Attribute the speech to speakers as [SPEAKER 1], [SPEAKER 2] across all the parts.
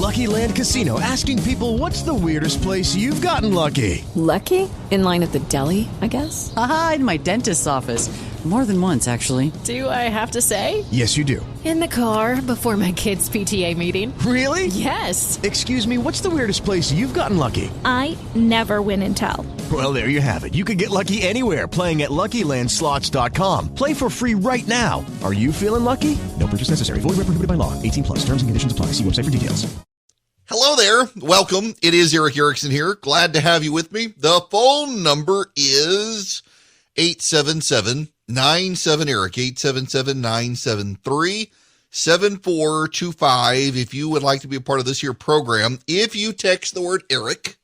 [SPEAKER 1] Lucky Land Casino, asking people, what's the weirdest place you've gotten lucky?
[SPEAKER 2] Lucky? In line at the deli, I guess?
[SPEAKER 3] Aha, in my dentist's office. More than once, actually.
[SPEAKER 2] Do I have to say?
[SPEAKER 1] Yes, you do.
[SPEAKER 2] In the car before my kids' PTA meeting.
[SPEAKER 1] Really?
[SPEAKER 2] Yes.
[SPEAKER 1] Excuse me, what's the weirdest place you've gotten lucky?
[SPEAKER 4] I never win and tell.
[SPEAKER 1] Well, there you have it. You can get lucky anywhere, playing at LuckyLandSlots.com. Play for free right now. Are you feeling lucky? No purchase necessary. Void where prohibited by law. 18 plus. Terms and conditions apply. See website for details.
[SPEAKER 5] Hello there. Welcome. It is Eric Erickson here. Glad to have you with me. The phone number is 877-97-ERIC, 877-973-7425. If you would like to be a part of this here program, if you text the word Eric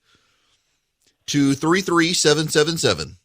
[SPEAKER 5] to 33777,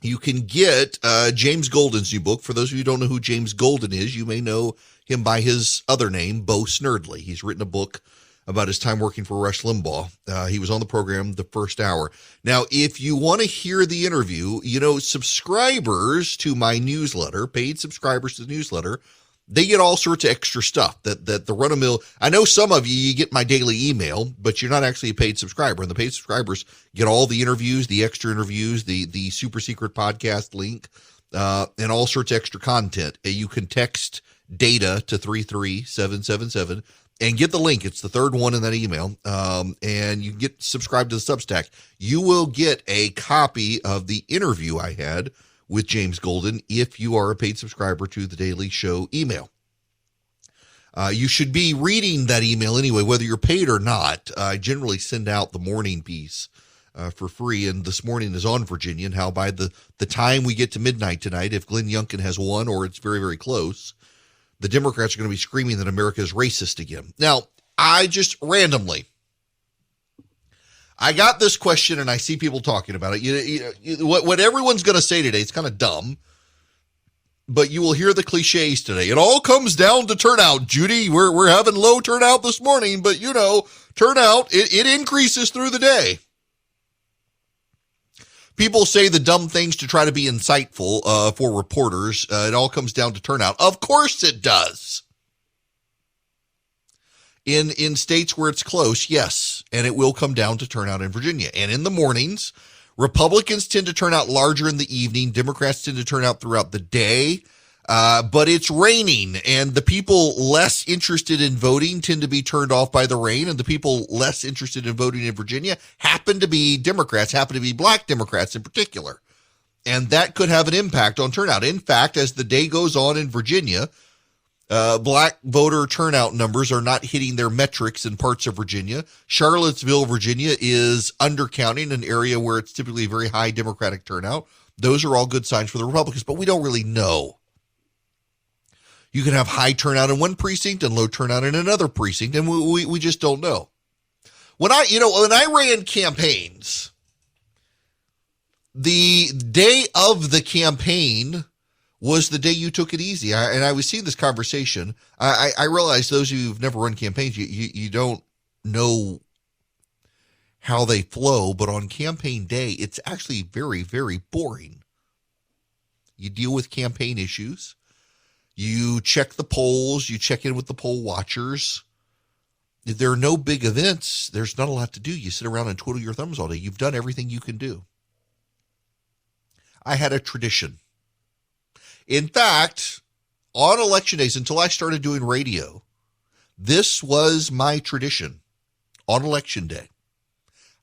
[SPEAKER 5] you can get James Golden's new book. For those of you who don't know who James Golden is, you may know him by his other name, Bo Snerdley. He's written a book about his time working for Rush Limbaugh. He was on the program the first hour. Now, if you want to hear the interview, subscribers to my newsletter, paid subscribers to the newsletter, they get all sorts of extra stuff that the run-of-mill. I know some of you get my daily email, but you're not actually a paid subscriber. And the paid subscribers get all the interviews, the extra interviews, the super secret podcast link, and all sorts of extra content. You can text data to 33777 and get the link. It's the third one in that email. And you get subscribed to the Substack. You will get a copy of the interview I had with James Golden if you are a paid subscriber to the Daily Show email. You should be reading that email anyway, whether you're paid or not. I generally send out the morning piece for free, and this morning is on Virginia, and how by the time we get to midnight tonight, if Glenn Youngkin has won or it's very, very close, the Democrats are going to be screaming that America is racist again. Now, I just randomly, I got this question and I see people talking about it. What everyone's going to say today, it's kind of dumb, but you will hear the cliches today. It all comes down to turnout, Judy. We're having low turnout this morning, but turnout, it increases through the day. People say the dumb things to try to be insightful for reporters. It all comes down to turnout. Of course it does. In states where it's close, yes, and it will come down to turnout in Virginia. And in the mornings, Republicans tend to turn out larger in the evening. Democrats tend to turn out throughout the day. But it's raining, and the people less interested in voting tend to be turned off by the rain, and the people less interested in voting in Virginia happen to be Democrats, happen to be black Democrats in particular. And that could have an impact on turnout. In fact, as the day goes on in Virginia, black voter turnout numbers are not hitting their metrics in parts of Virginia. Charlottesville, Virginia is undercounting an area where it's typically a very high Democratic turnout. Those are all good signs for the Republicans, but we don't really know. You can have high turnout in one precinct and low turnout in another precinct, and we just don't know. When I ran campaigns, the day of the campaign was the day you took it easy. I was seeing this conversation. I realize those of you who've never run campaigns, you don't know how they flow, but on campaign day, it's actually very, very boring. You deal with campaign issues. You check the polls. You check in with the poll watchers. If there are no big events, there's not a lot to do. You sit around and twiddle your thumbs all day. You've done everything you can do. I had a tradition. In fact, on election days, until I started doing radio, this was my tradition. On election day,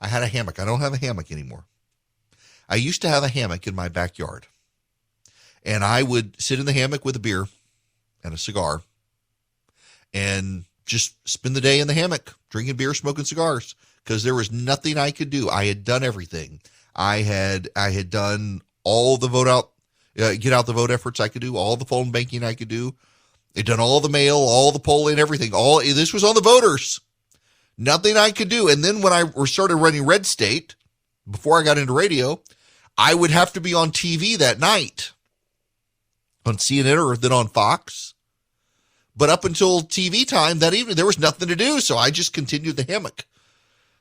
[SPEAKER 5] I had a hammock. I don't have a hammock anymore. I used to have a hammock in my backyard. And I would sit in the hammock with a beer and a cigar and just spend the day in the hammock, drinking beer, smoking cigars, because there was nothing I could do. I had done everything. I had done all the get out the vote efforts I could do, all the phone banking I could do. I'd done all the mail, all the polling, everything. This was on the voters. Nothing I could do. And then when I started running Red State, before I got into radio, I would have to be on TV that night, on CNN or then on Fox. But up until TV time that evening, there was nothing to do. So I just continued the hammock,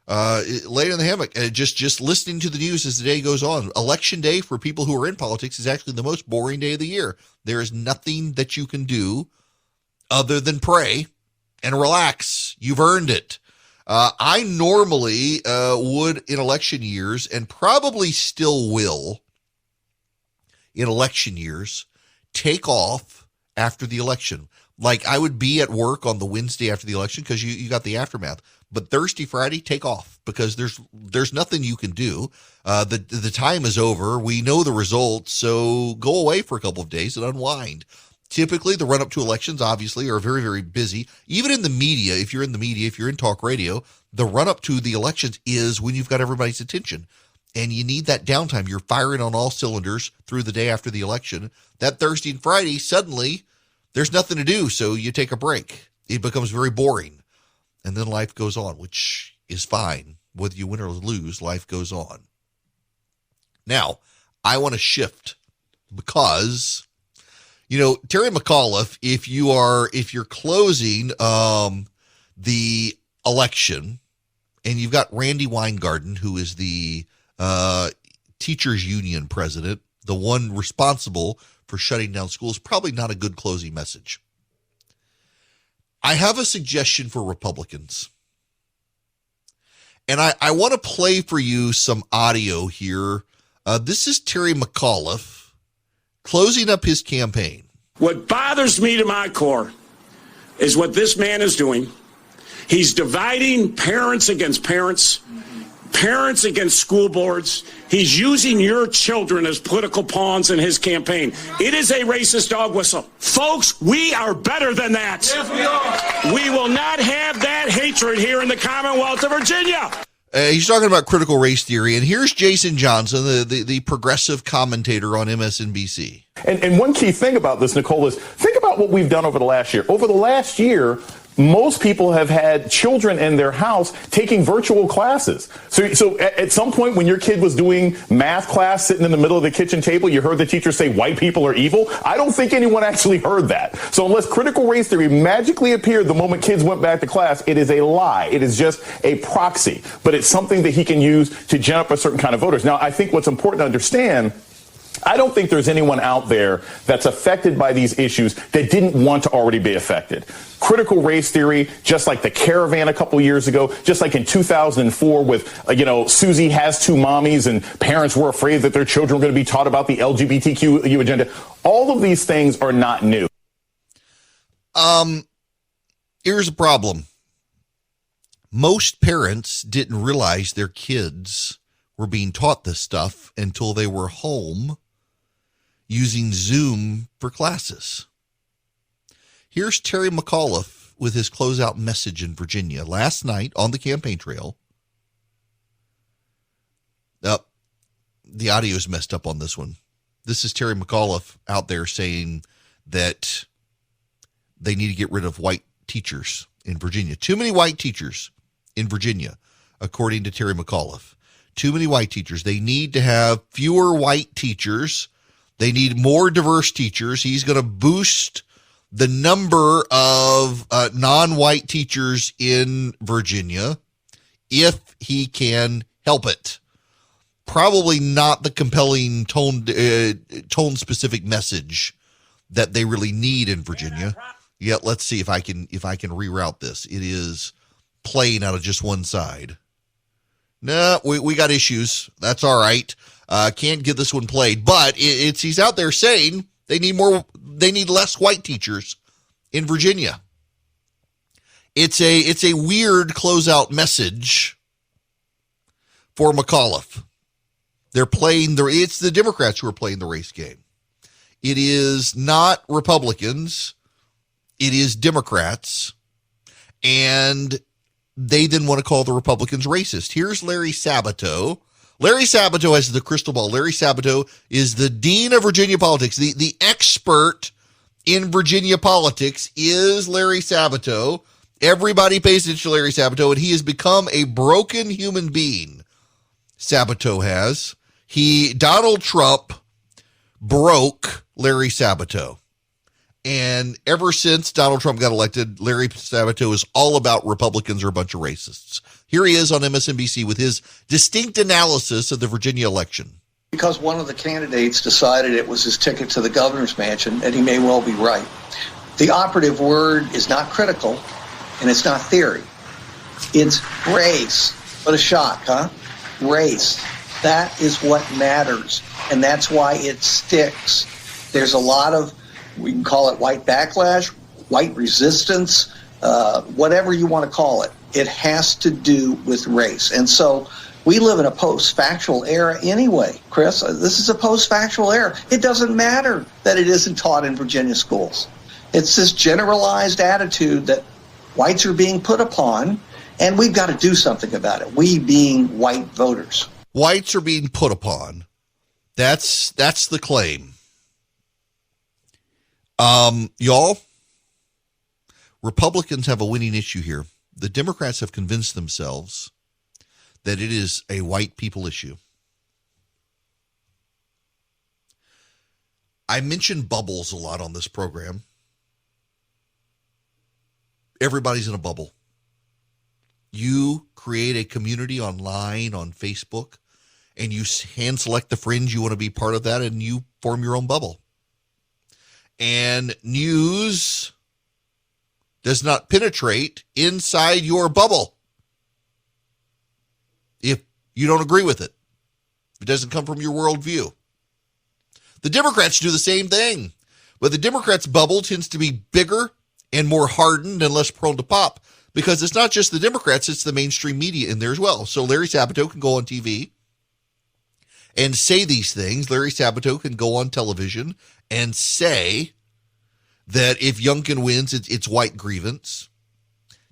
[SPEAKER 5] laid in the hammock, and just listening to the news as the day goes on. Election day for people who are in politics is actually the most boring day of the year. There is nothing that you can do other than pray and relax. You've earned it. I normally would in election years, and probably still will in election years, take off after the election. Like I would be at work on the Wednesday after the election because you got the aftermath. But Thursday, Friday, take off because there's nothing you can do. The time is over. We know the results, so go away for a couple of days and unwind. Typically, the run-up to elections, obviously, are very, very busy. Even in the media, if you're in the media, if you're in talk radio, the run-up to the elections is when you've got everybody's attention. And you need that downtime. You're firing on all cylinders through the day after the election. That Thursday and Friday, suddenly, there's nothing to do, so you take a break. It becomes very boring. And then life goes on, which is fine. Whether you win or lose, life goes on. Now, I want to shift because, Terry McAuliffe, if you're closing the election and you've got Randy Weingarten, who is the teachers union president, the one responsible for shutting down schools, probably not a good closing message. I have a suggestion for Republicans. And I want to play for you some audio here. This is Terry McAuliffe closing up his campaign.
[SPEAKER 6] What bothers me to my core is what this man is doing. He's dividing parents against parents, parents against school boards. He's using your children as political pawns in his campaign. It is a racist dog whistle. Folks, we are better than that. Yes, we are. We will not have that hatred here in the Commonwealth of Virginia.
[SPEAKER 5] He's talking about critical race theory, and here's Jason Johnson, the progressive commentator on MSNBC.
[SPEAKER 7] And one key thing about this, Nicole, is think about what we've done over the last year. Over the last year, most people have had children in their house taking virtual classes. So at some point when your kid was doing math class sitting in the middle of the kitchen table, you heard the teacher say white people are evil. I don't think anyone actually heard that. So unless critical race theory magically appeared the moment kids went back to class, it is a lie. It is just a proxy. But it's something that he can use to gin up a certain kind of voters. Now, I think what's important to understand, I don't think there's anyone out there that's affected by these issues that didn't want to already be affected. Critical race theory, just like the caravan a couple years ago, just like in 2004 with, Susie has two mommies and parents were afraid that their children were going to be taught about the LGBTQ agenda. All of these things are not new.
[SPEAKER 5] Here's the problem. Most parents didn't realize their kids were being taught this stuff until they were home using Zoom for classes. Here's Terry McAuliffe with his closeout message in Virginia last night on the campaign trail. The audio is messed up on this one. This is Terry McAuliffe out there saying that they need to get rid of white teachers in Virginia. Too many white teachers in Virginia, according to Terry McAuliffe. Too many white teachers. They need to have fewer white teachers. They need more diverse teachers. He's going to boost the number of non-white teachers in Virginia if he can help it. Probably not the compelling tone-specific message that they really need in Virginia. Yet, let's see if I can reroute this. It is playing out of just one side. No, we got issues. That's all right. Can't get this one played, but he's out there saying they need less white teachers in Virginia. It's a weird closeout message for McAuliffe. It's the Democrats who are playing the race game. It is not Republicans. It is Democrats. And they then want to call the Republicans racist. Here's Larry Sabato. Larry Sabato has the crystal ball. Larry Sabato is the dean of Virginia politics. The expert in Virginia politics is Larry Sabato. Everybody pays attention to Larry Sabato, and he has become a broken human being. Sabato has. Donald Trump broke Larry Sabato. And ever since Donald Trump got elected, Larry Sabato is all about Republicans are a bunch of racists. Here he is on MSNBC with his distinct analysis of the Virginia election.
[SPEAKER 8] Because one of the candidates decided it was his ticket to the governor's mansion, and he may well be right. The operative word is not critical. and it's not theory. It's race. What a shock, huh? Race. That is what matters, and that's why it sticks. There's a lot of, we can call it white backlash, white resistance, whatever you want to call it. It has to do with race. And so we live in a post-factual era anyway, Chris. This is a post-factual era. It doesn't matter that it isn't taught in Virginia schools. It's this generalized attitude that whites are being put upon, and we've got to do something about it. We being white voters.
[SPEAKER 5] Whites are being put upon. That's the claim. Y'all, Republicans have a winning issue here. The Democrats have convinced themselves that it is a white people issue. I mentioned bubbles a lot on this program. Everybody's in a bubble. You create a community online on Facebook, and you hand select the friends you want to be part of that, and you form your own bubble. And news does not penetrate inside your bubble if you don't agree with it. If it doesn't come from your worldview. The Democrats do the same thing, but the Democrats' bubble tends to be bigger and more hardened and less prone to pop, because it's not just the Democrats, it's the mainstream media in there as well. So Larry Sabato can go on TV and say these things. Larry Sabato can go on television and say that if Youngkin wins, it's white grievance.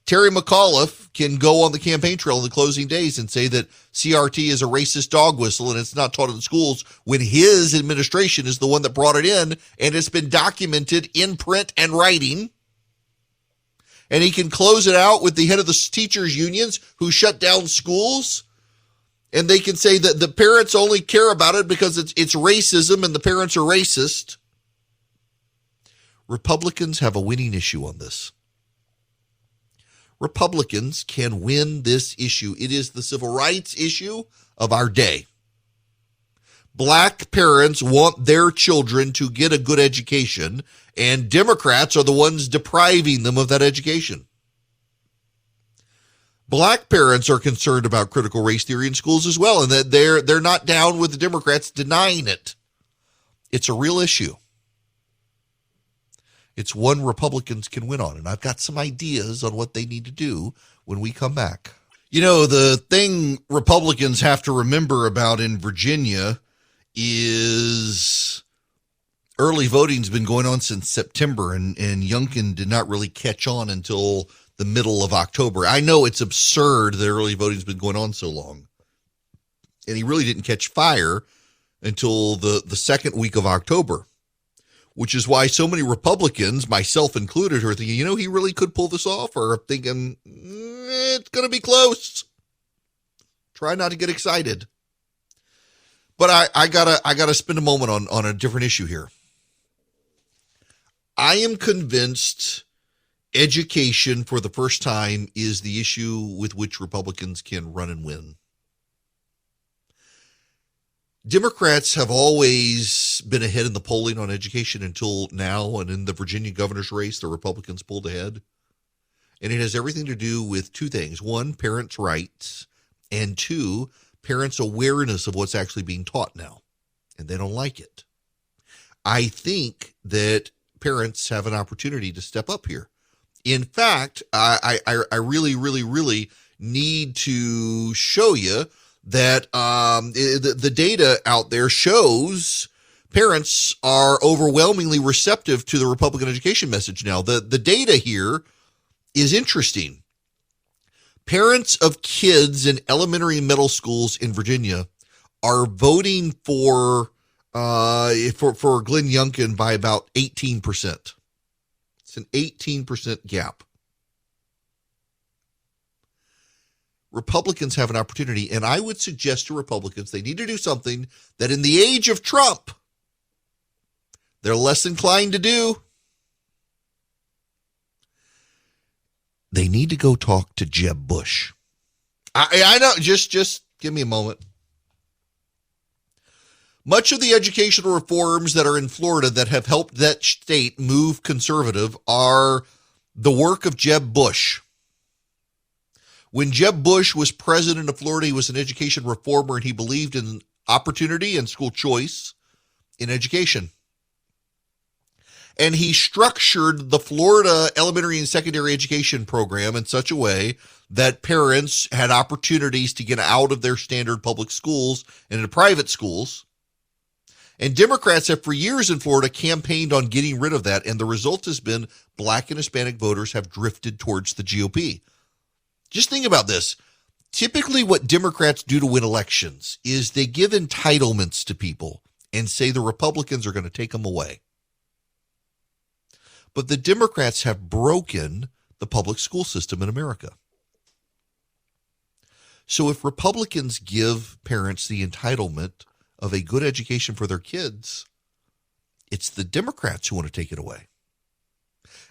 [SPEAKER 5] Terry McAuliffe can go on the campaign trail in the closing days and say that CRT is a racist dog whistle and it's not taught in schools, when his administration is the one that brought it in, and it's been documented in print and writing. And he can close it out with the head of the teachers unions who shut down schools. And they can say that the parents only care about it because it's racism and the parents are racist. Republicans have a winning issue on this. Republicans can win this issue. It is the civil rights issue of our day. Black parents want their children to get a good education, and Democrats are the ones depriving them of that education. Black parents are concerned about critical race theory in schools as well, and that they're not down with the Democrats denying it. It's a real issue. It's one Republicans can win on, and I've got some ideas on what they need to do when we come back. You know, the thing Republicans have to remember about in Virginia is early voting's been going on since September, and Youngkin did not really catch on until the middle of October. I know it's absurd that early voting's been going on so long, and he really didn't catch fire until the second week of October, which is why so many Republicans, myself included, are thinking, you know, he really could pull this off, or thinking it's going to be close. Try not to get excited. But I gotta spend a moment on a different issue here. I am convinced education for the first time is the issue with which Republicans can run and win. Democrats have always been ahead in the polling on education until now, and in the Virginia governor's race, the Republicans pulled ahead. And it has everything to do with two things. One, parents' rights, and two, parents' awareness of what's actually being taught now, and they don't like it. I think that parents have an opportunity to step up here. In fact, I really, really, really need to show you that the data out there shows parents are overwhelmingly receptive to the Republican education message now. The data here is interesting. Parents of kids in elementary and middle schools in Virginia are voting for Glenn Youngkin by about 18%. It's an 18% gap. Republicans have an opportunity, and I would suggest to Republicans they need to do something that in the age of Trump, they're less inclined to do. They need to go talk to Jeb Bush. I know, just give me a moment. Much of the educational reforms that are in Florida that have helped that state move conservative are the work of Jeb Bush. When Jeb Bush was president of Florida, he was an education reformer, and he believed in opportunity and school choice in education. And he structured the Florida elementary and secondary education program in such a way that parents had opportunities to get out of their standard public schools and into private schools. And Democrats have for years in Florida campaigned on getting rid of that, and the result has been Black and Hispanic voters have drifted towards the GOP. Just think about this. Typically what Democrats do to win elections is they give entitlements to people and say the Republicans are going to take them away. But the Democrats have broken the public school system in America. So if Republicans give parents the entitlement of a good education for their kids, it's the Democrats who want to take it away.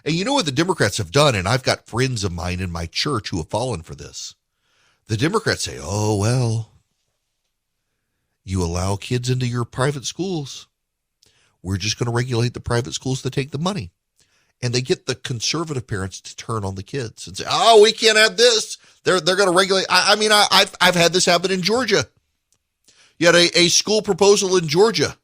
[SPEAKER 5] And you know what the Democrats have done, and I've got friends of mine in my church who have fallen for this. The Democrats say, oh, well, you allow kids into your private schools. We're just going to regulate the private schools that take the money. And they get the conservative parents to turn on the kids and say, oh, we can't have this. They're going to regulate. I've had this happen in Georgia. You had a school proposal in Georgia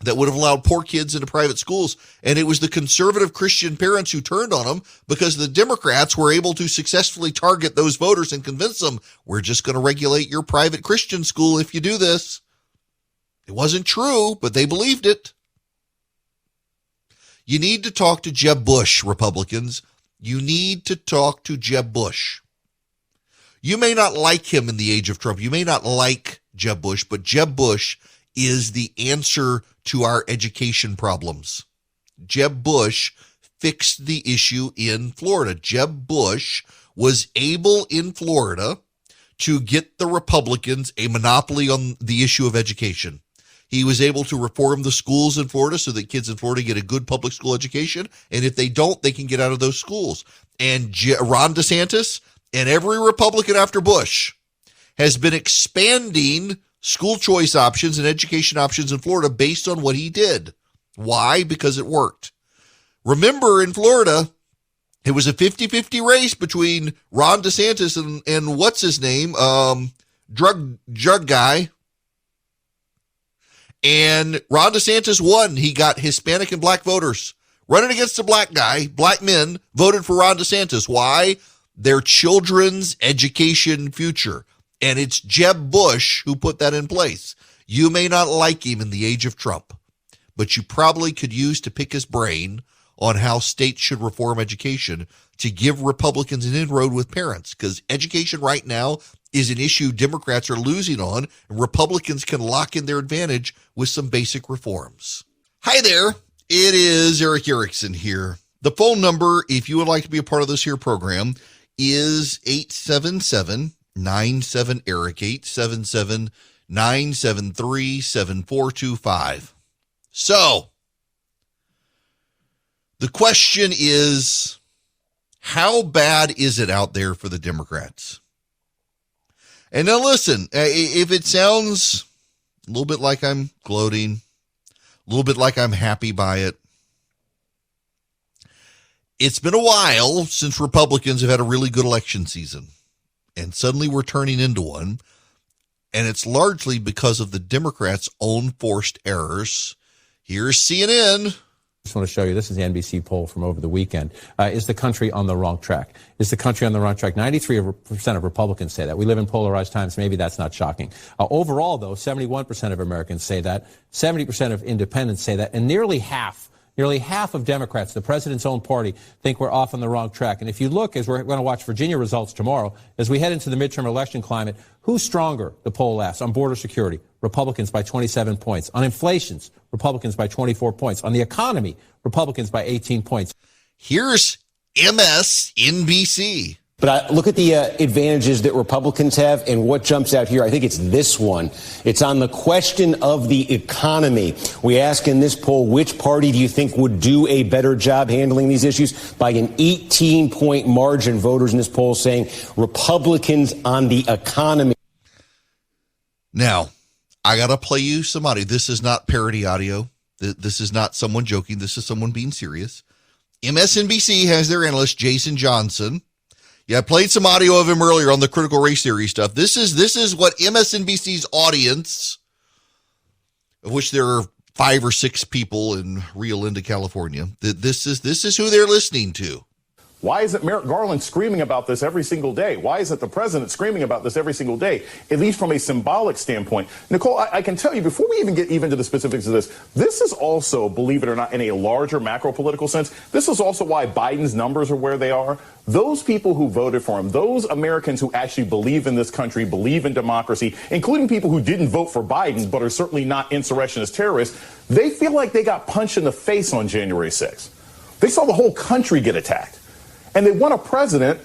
[SPEAKER 5] that would have allowed poor kids into private schools. And it was the conservative Christian parents who turned on them because the Democrats were able to successfully target those voters and convince them, we're just going to regulate your private Christian school if you do this. It wasn't true, but they believed it. You need to talk to Jeb Bush, Republicans. You need to talk to Jeb Bush. You may not like him in the age of Trump. You may not like Jeb Bush, but Jeb Bush is the answer to our education problems. Jeb Bush fixed the issue in Florida. Jeb Bush was able in Florida to get the Republicans a monopoly on the issue of education. He was able to reform the schools in Florida so that kids in Florida get a good public school education. And if they don't, they can get out of those schools. And Ron DeSantis and every Republican after Bush has been expanding school choice options and education options in Florida based on what he did. Why? Because it worked. Remember, in Florida, it was a 50-50 race between Ron DeSantis and what's his name? Drug guy. And Ron DeSantis won. He got Hispanic and Black voters. Running against a black guy, black men voted for Ron DeSantis. Why? Their children's education future. And it's Jeb Bush who put that in place. You may not like him in the age of Trump, but you probably could use to pick his brain on how states should reform education to give Republicans an inroad with parents, because education right now is an issue Democrats are losing on, and Republicans can lock in their advantage with some basic reforms. Hi there, it is Eric Erickson here. The phone number, if you would like to be a part of this here program, is 877-97-ERIC, 877-973-7425. So, the question is, how bad is it out there for the Democrats? And now listen, if it sounds a little bit like I'm gloating, a little bit like I'm happy by it, it's been a while since Republicans have had a really good election season. And suddenly we're turning into one. And it's largely because of the Democrats' own forced errors. Here's CNN.
[SPEAKER 9] I just want to show you, this is the NBC poll from over the weekend. Is the country on the wrong track? Is the country on the wrong track? 93% of Republicans say that. We live in polarized times. Maybe that's not shocking. Overall, though, 71% of Americans say that. 70% of independents say that. And nearly half of Democrats, the president's own party, think we're off on the wrong track. And if you look, as we're going to watch Virginia results tomorrow, as we head into the midterm election climate, who's stronger, the poll asks, on border security? Republicans by 27 points. On inflation, Republicans by 24 points. On the economy, Republicans by 18 points.
[SPEAKER 5] Here's MSNBC.
[SPEAKER 10] But I look at the advantages that Republicans have, and what jumps out here, I think it's this one. It's on the question of the economy. We ask in this poll, which party do you think would do a better job handling these issues? By an 18-point margin, voters in this poll saying Republicans on the economy.
[SPEAKER 5] Now, I got to play you some audio. This is not parody audio. This is not someone joking. This is someone being serious. MSNBC has their analyst, Jason Johnson. Yeah, I played some audio of him earlier on the critical race theory stuff. This is what MSNBC's audience, of which there are 5 or 6 people in Rio Linda, California. This is who they're listening to.
[SPEAKER 7] Why isn't Merrick Garland screaming about this every single day? Why isn't the president screaming about this every single day, at least from a symbolic standpoint? Nicole, I can tell you, before we even get even to the specifics of this is also, believe it or not, in a larger macro political sense, this is also why Biden's numbers are where they are. Those people who voted for him, those Americans who actually believe in this country, believe in democracy, including people who didn't vote for Biden but are certainly not insurrectionist terrorists, they feel like they got punched in the face on January 6th. They saw the whole country get attacked. And they want a president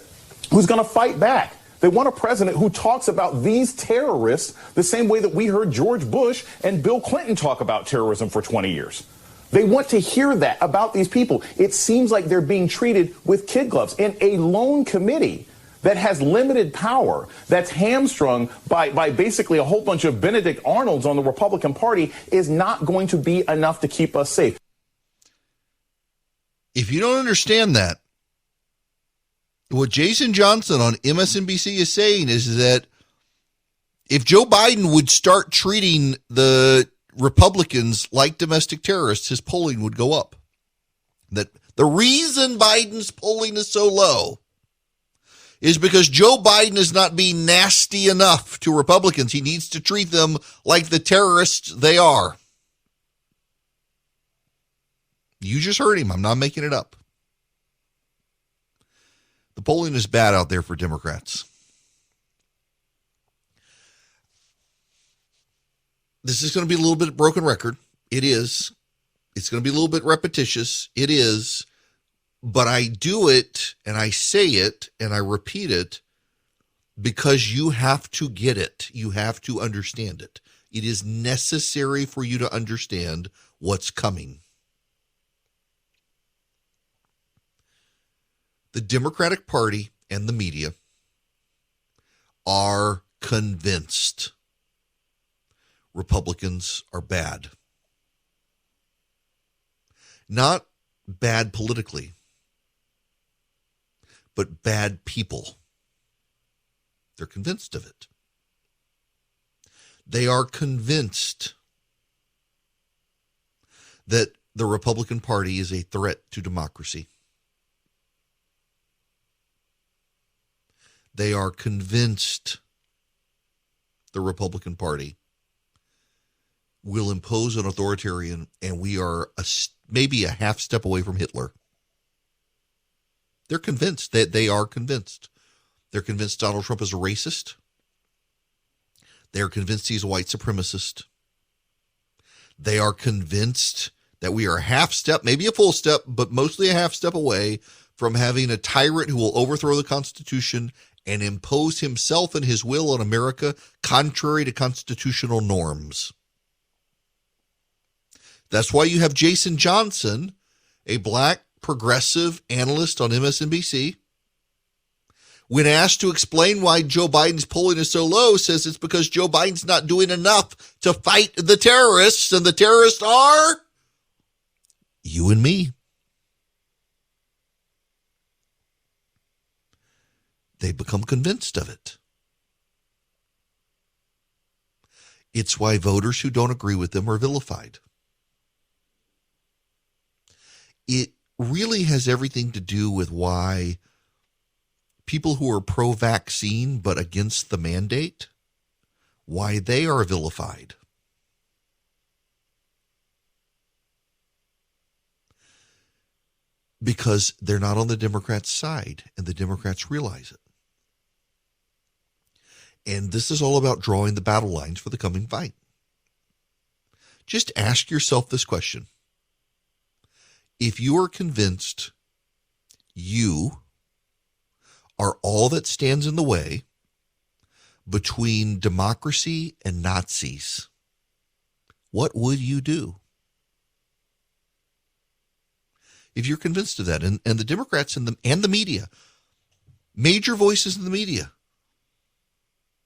[SPEAKER 7] who's going to fight back. They want a president who talks about these terrorists the same way that we heard George Bush and Bill Clinton talk about terrorism for 20 years. They want to hear that about these people. It seems like they're being treated with kid gloves. And a lone committee that has limited power, that's hamstrung by basically a whole bunch of Benedict Arnolds on the Republican Party, is not going to be enough to keep us safe.
[SPEAKER 5] If you don't understand that, what Jason Johnson on MSNBC is saying is that if Joe Biden would start treating the Republicans like domestic terrorists, his polling would go up. That the reason Biden's polling is so low is because Joe Biden is not being nasty enough to Republicans. He needs to treat them like the terrorists they are. You just heard him. I'm not making it up. The polling is bad out there for Democrats. This is going to be a little bit broken record. It is. It's going to be a little bit repetitious. It is. But I do it and I say it and I repeat it because you have to get it. You have to understand it. It is necessary for you to understand what's coming. The Democratic Party and the media are convinced Republicans are bad. Not bad politically, but bad people. They're convinced of it. They are convinced that the Republican Party is a threat to democracy. They are convinced the Republican Party will impose an authoritarian, and we are maybe a half step away from Hitler. They're convinced. They are convinced. They're convinced Donald Trump is a racist. They're convinced he's a white supremacist. They are convinced that we are a half step, maybe a full step, but mostly a half step away from having a tyrant who will overthrow the Constitution and impose himself and his will on America contrary to constitutional norms. That's why you have Jason Johnson, a black progressive analyst on MSNBC, when asked to explain why Joe Biden's polling is so low, says it's because Joe Biden's not doing enough to fight the terrorists, and the terrorists are you and me. They become convinced of it. It's why voters who don't agree with them are vilified. It really has everything to do with why people who are pro-vaccine but against the mandate, why they are vilified. Because they're not on the Democrats' side, and the Democrats realize it. And this is all about drawing the battle lines for the coming fight. Just ask yourself this question. If you are convinced you are all that stands in the way between democracy and Nazis, what would you do? If you're convinced of that, and the Democrats and the media, major voices in the media,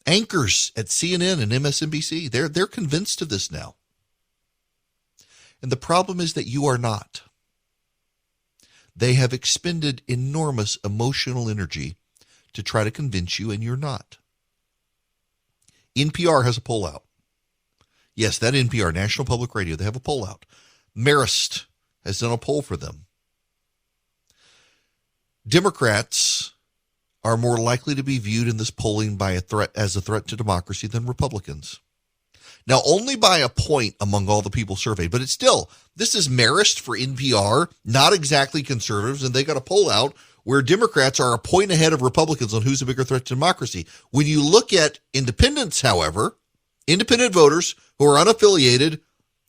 [SPEAKER 5] anchors at CNN and MSNBC, they're convinced of this now. And the problem is that you are not. They have expended enormous emotional energy to try to convince you, and you're not. NPR has a poll out. Yes, that NPR, National Public Radio, they have a poll out. Marist has done a poll for them. Democrats are more likely to be viewed in this polling as a threat to democracy than Republicans. Now, only by a point among all the people surveyed, but it's still, this is Marist for NPR, not exactly conservatives, and they got a poll out where Democrats are a point ahead of Republicans on who's a bigger threat to democracy. When you look at independents, however, independent voters who are unaffiliated,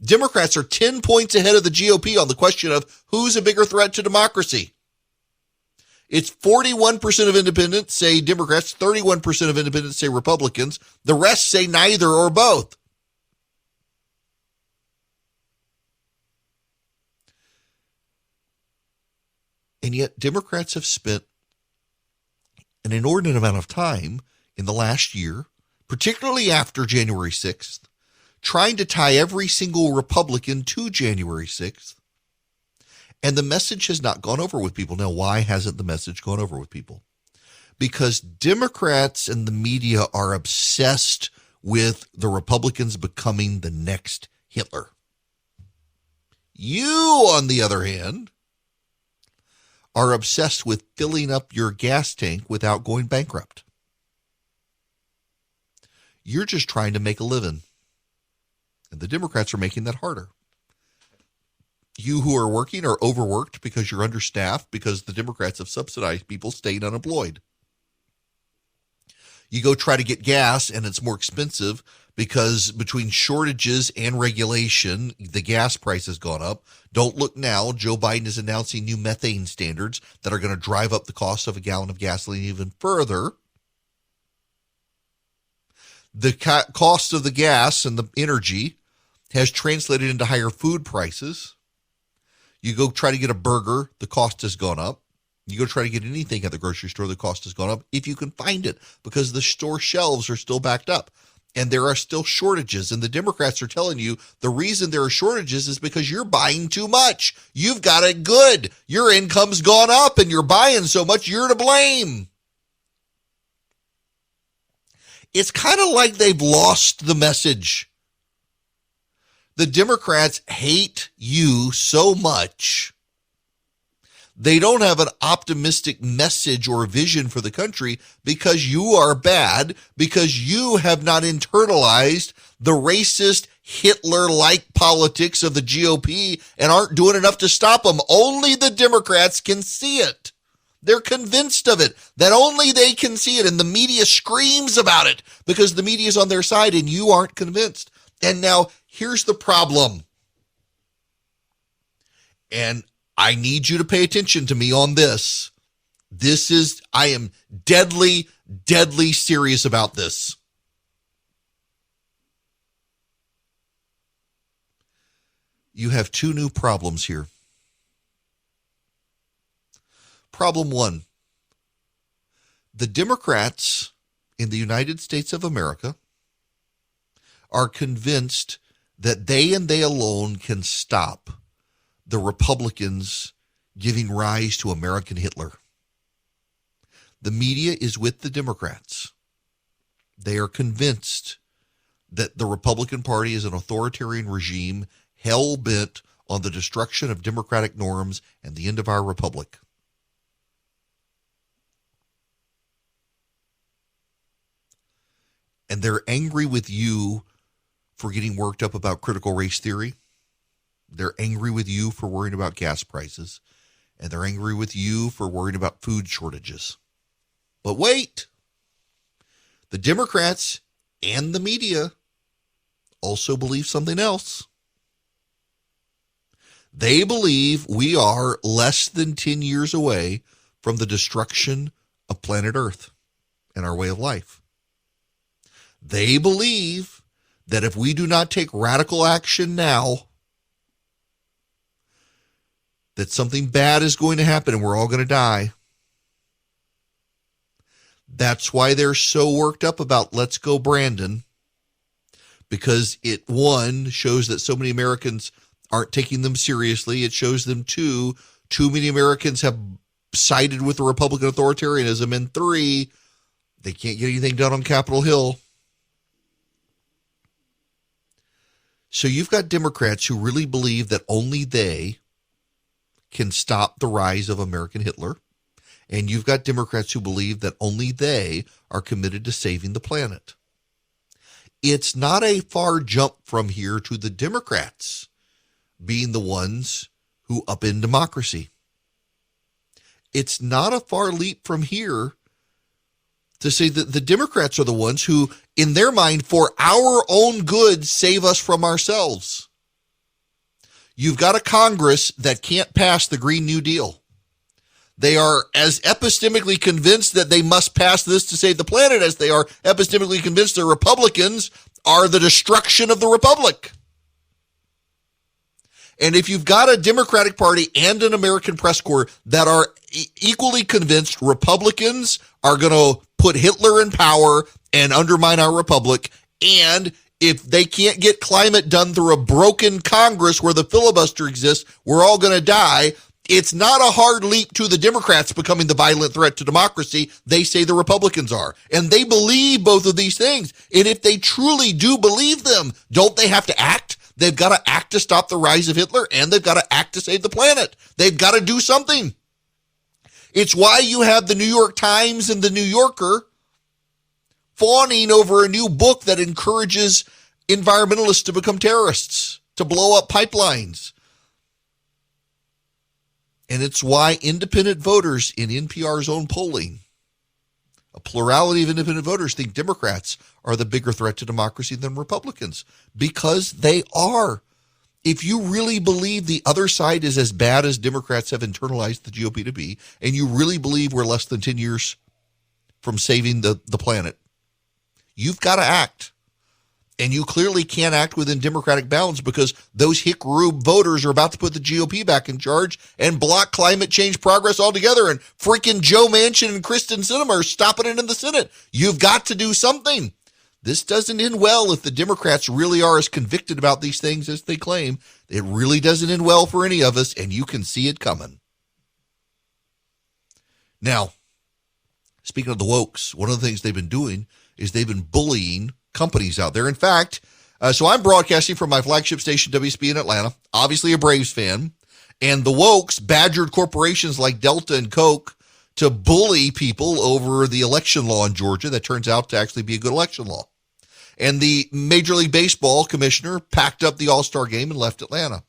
[SPEAKER 5] Democrats are 10 points ahead of the GOP on the question of who's a bigger threat to democracy. It's 41% of independents say Democrats, 31% of independents say Republicans. The rest say neither or both. And yet Democrats have spent an inordinate amount of time in the last year, particularly after January 6th, trying to tie every single Republican to January 6th. And the message has not gone over with people. Now, why hasn't the message gone over with people? Because Democrats and the media are obsessed with the Republicans becoming the next Hitler. You, on the other hand, are obsessed with filling up your gas tank without going bankrupt. You're just trying to make a living. And the Democrats are making that harder. You who are working are overworked because you're understaffed because the Democrats have subsidized people staying unemployed. You go try to get gas and it's more expensive because between shortages and regulation, the gas price has gone up. Don't look now. Joe Biden is announcing new methane standards that are going to drive up the cost of a gallon of gasoline even further. The cost of the gas and the energy has translated into higher food prices. You go try to get a burger, the cost has gone up. You go try to get anything at the grocery store, the cost has gone up, if you can find it, because the store shelves are still backed up. And there are still shortages. And the Democrats are telling you the reason there are shortages is because you're buying too much. You've got it good. Your income's gone up and you're buying so much, you're to blame. It's kind of like they've lost the message. The Democrats hate you so much. They don't have an optimistic message or vision for the country because you are bad, because you have not internalized the racist Hitler-like politics of the GOP and aren't doing enough to stop them. Only the Democrats can see it. They're convinced of it, that only they can see it, and the media screams about it because the media is on their side and you aren't convinced. And now here's the problem. And I need you to pay attention to me on this. I am deadly, deadly serious about this. You have two new problems here. Problem one, the Democrats in the United States of America are convinced that they and they alone can stop the Republicans giving rise to American Hitler. The media is with the Democrats. They are convinced that the Republican Party is an authoritarian regime hell-bent on the destruction of democratic norms and the end of our republic. And they're angry with you for getting worked up about critical race theory. They're angry with you for worrying about gas prices. And they're angry with you for worrying about food shortages. But wait, the Democrats and the media also believe something else. They believe we are less than 10 years away from the destruction of planet Earth and our way of life. They believe that if we do not take radical action now, that something bad is going to happen and we're all going to die. That's why they're so worked up about Let's Go Brandon, because it, one, shows that so many Americans aren't taking them seriously. It shows them, two, too many Americans have sided with the Republican authoritarianism. And 3, they can't get anything done on Capitol Hill. So you've got Democrats who really believe that only they can stop the rise of American Hitler. And you've got Democrats who believe that only they are committed to saving the planet. It's not a far jump from here to the Democrats being the ones who upend democracy. It's not a far leap from here to say that the Democrats are the ones who, in their mind, for our own good, save us from ourselves. You've got a Congress that can't pass the Green New Deal. They are as epistemically convinced that they must pass this to save the planet as they are epistemically convinced that Republicans are the destruction of the Republic. And if you've got a Democratic Party and an American press corps that are equally convinced Republicans are going to put Hitler in power and undermine our republic, and if they can't get climate done through a broken Congress where the filibuster exists, we're all going to die. It's not a hard leap to the Democrats becoming the violent threat to democracy. They say the Republicans are. And they believe both of these things. And if they truly do believe them, don't they have to act? They've got to act to stop the rise of Hitler, and they've got to act to save the planet. They've got to do something. It's why you have the New York Times and the New Yorker fawning over a new book that encourages environmentalists to become terrorists, to blow up pipelines. And it's why independent voters in NPR's own polling, a plurality of independent voters think Democrats are the bigger threat to democracy than Republicans, because they are. If you really believe the other side is as bad as Democrats have internalized the GOP to be, and you really believe we're less than 10 years from saving the planet, you've got to act. And you clearly can't act within Democratic bounds because those hick rube voters are about to put the GOP back in charge and block climate change progress altogether. And freaking Joe Manchin and Kristen Sinema are stopping it in the Senate. You've got to do something. This doesn't end well if the Democrats really are as convicted about these things as they claim. It really doesn't end well for any of us, and you can see it coming. Now, speaking of the wokes, one of the things they've been doing is they've been bullying companies out there. In fact, so I'm broadcasting from my flagship station, WSB in Atlanta, obviously a Braves fan, and the wokes badgered corporations like Delta and Coke to bully people over the election law in Georgia that turns out to actually be a good election law. And the Major League Baseball commissioner packed up the All-Star game and left Atlanta.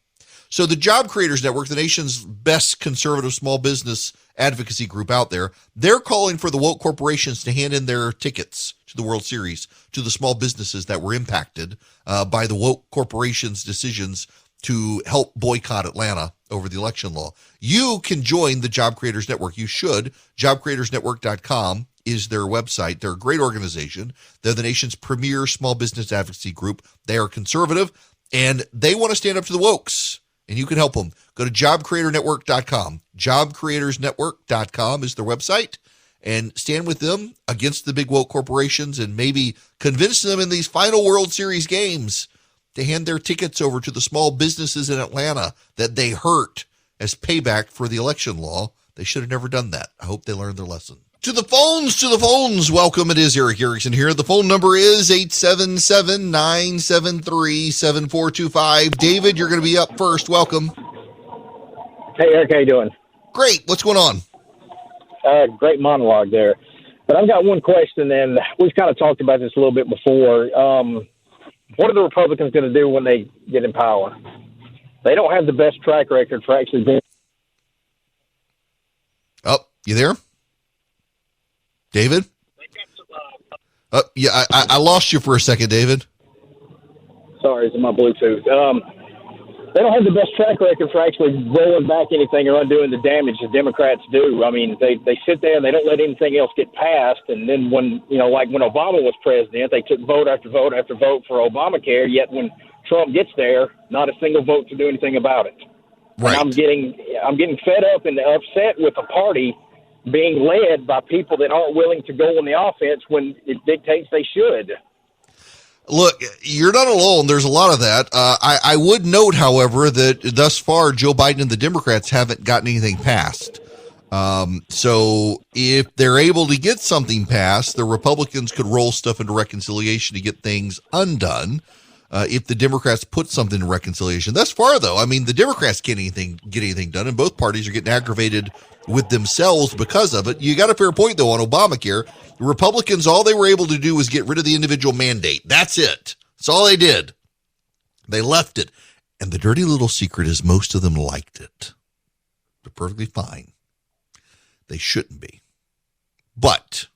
[SPEAKER 5] So the Job Creators Network, the nation's best conservative small business advocacy group out there, they're calling for the woke corporations to hand in their tickets to the World Series to the small businesses that were impacted by the woke corporations' decisions to help boycott Atlanta over the election law. You can join the Job Creators Network. You should. JobCreatorsNetwork.com is their website. They're a great organization. They're the nation's premier small business advocacy group. They are conservative, and they want to stand up to the wokes, and you can help them. Go to JobCreatorNetwork.com. JobCreatorsNetwork.com is their website, and stand with them against the big woke corporations and maybe convince them in these final World Series games to hand their tickets over to the small businesses in Atlanta that they hurt as payback for the election law. They should have never done that. I hope they learned their lesson. To the phones. Welcome. It is Eric Erickson here. The phone number is 877-973-7425. David, you're going to be up first. Welcome.
[SPEAKER 11] Hey, Eric, how you doing?
[SPEAKER 5] Great. What's going on?
[SPEAKER 11] Great monologue there. But I've got one question, and we've kind of talked about this a little bit before. What are the Republicans going to do when they get in power? They don't have the best track record for actually being...
[SPEAKER 5] Oh, you there? David? Yeah, I lost you for a second, David.
[SPEAKER 11] Sorry, it's my Bluetooth. They don't have the best track record for actually rolling back anything or undoing the damage the Democrats do. I mean, they sit there and they don't let anything else get passed. And then when, like when Obama was president, they took vote after vote after vote for Obamacare. Yet when Trump gets there, not a single vote to do anything about it.
[SPEAKER 5] Right.
[SPEAKER 11] And I'm getting fed up and upset with the party being led by people that aren't willing to go on the offense when it dictates they should.
[SPEAKER 5] Look, you're not alone. There's a lot of that. I would note, however, that thus far Joe Biden and the Democrats haven't gotten anything passed. So if they're able to get something passed, the Republicans could roll stuff into reconciliation to get things undone. If the Democrats put something in reconciliation. Thus far, though, I mean, the Democrats can't get anything done, and both parties are getting aggravated with themselves because of it. You got a fair point, though, on Obamacare. The Republicans, all they were able to do was get rid of the individual mandate. That's it. That's all they did. They left it. And the dirty little secret is most of them liked it. They're perfectly fine. They shouldn't be. But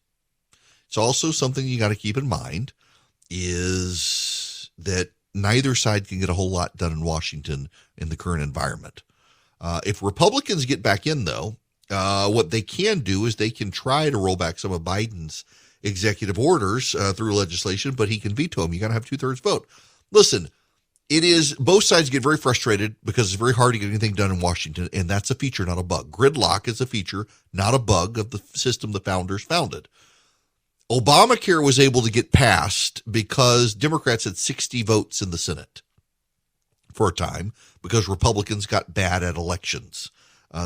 [SPEAKER 5] it's also something you got to keep in mind is that neither side can get a whole lot done in Washington in the current environment. If Republicans get back in, though, what they can do is they can try to roll back some of Biden's executive orders through legislation, but he can veto them. You got to have 2/3 vote. Listen, it is both sides get very frustrated because it's very hard to get anything done in Washington, and that's a feature, not a bug. Gridlock is a feature, not a bug of the system the founders founded. Obamacare was able to get passed because Democrats had 60 votes in the Senate for a time because Republicans got bad at elections.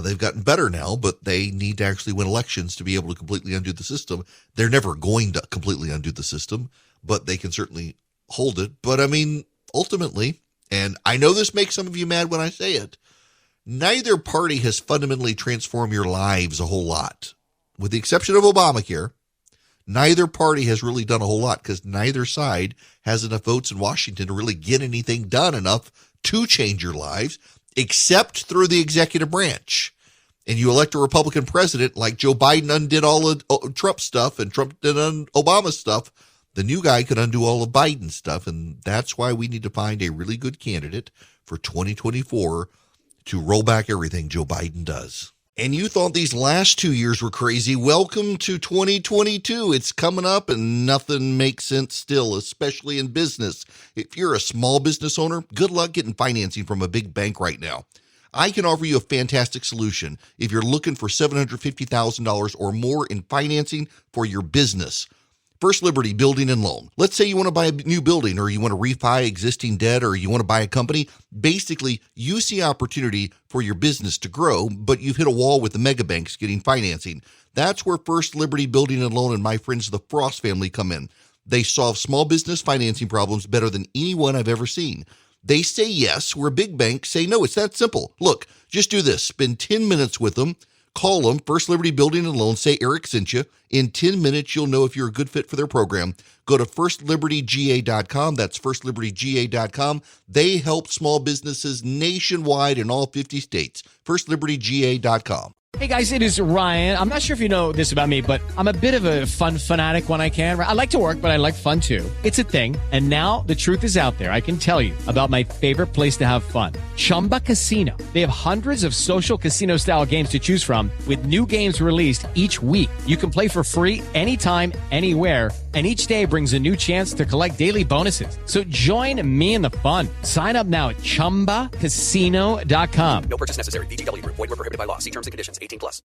[SPEAKER 5] They've gotten better now, but they need to actually win elections to be able to completely undo the system. They're never going to completely undo the system, but they can certainly hold it. But I mean, ultimately, and I know this makes some of you mad when I say it, neither party has fundamentally transformed your lives a whole lot. With the exception of Obamacare, neither party has really done a whole lot because neither side has enough votes in Washington to really get anything done enough to change your lives, except through the executive branch. And you elect a Republican president like Joe Biden undid all of Trump stuff and Trump did Obama stuff. The new guy could undo all of Biden's stuff, and that's why we need to find a really good candidate for 2024 to roll back everything Joe Biden does. And you thought these last 2 years were crazy. Welcome to 2022. It's coming up and nothing makes sense still, especially in business. If you're a small business owner, good luck getting financing from a big bank right now. I can offer you a fantastic solution if you're looking for $750,000 or more in financing for your business. First Liberty Building and Loan. Let's say you want to buy a new building or you want to refi existing debt or you want to buy a company. Basically, you see opportunity for your business to grow, but you've hit a wall with the mega banks getting financing. That's where First Liberty Building and Loan and my friends, the Frost family, come in. They solve small business financing problems better than anyone I've ever seen. They say yes, where big banks say no. It's that simple. Look, just do this. Spend 10 minutes with them. Call them, First Liberty Building and Loan, say Eric sent you. In 10 minutes, you'll know if you're a good fit for their program. Go to firstlibertyga.com. That's firstlibertyga.com. They help small businesses nationwide in all 50 states. firstlibertyga.com.
[SPEAKER 12] Hey guys, it is Ryan. I'm not sure if you know this about me, but I'm a bit of a fun fanatic when I can. I like to work, but I like fun too. It's a thing. And now the truth is out there. I can tell you about my favorite place to have fun. Chumba Casino. They have hundreds of social casino style games to choose from with new games released each week. You can play for free anytime, anywhere. And each day brings a new chance to collect daily bonuses. So join me in the fun. Sign up now at ChumbaCasino.com.
[SPEAKER 13] No purchase necessary. VGW Group. Void where prohibited by law. See terms and conditions. 18+.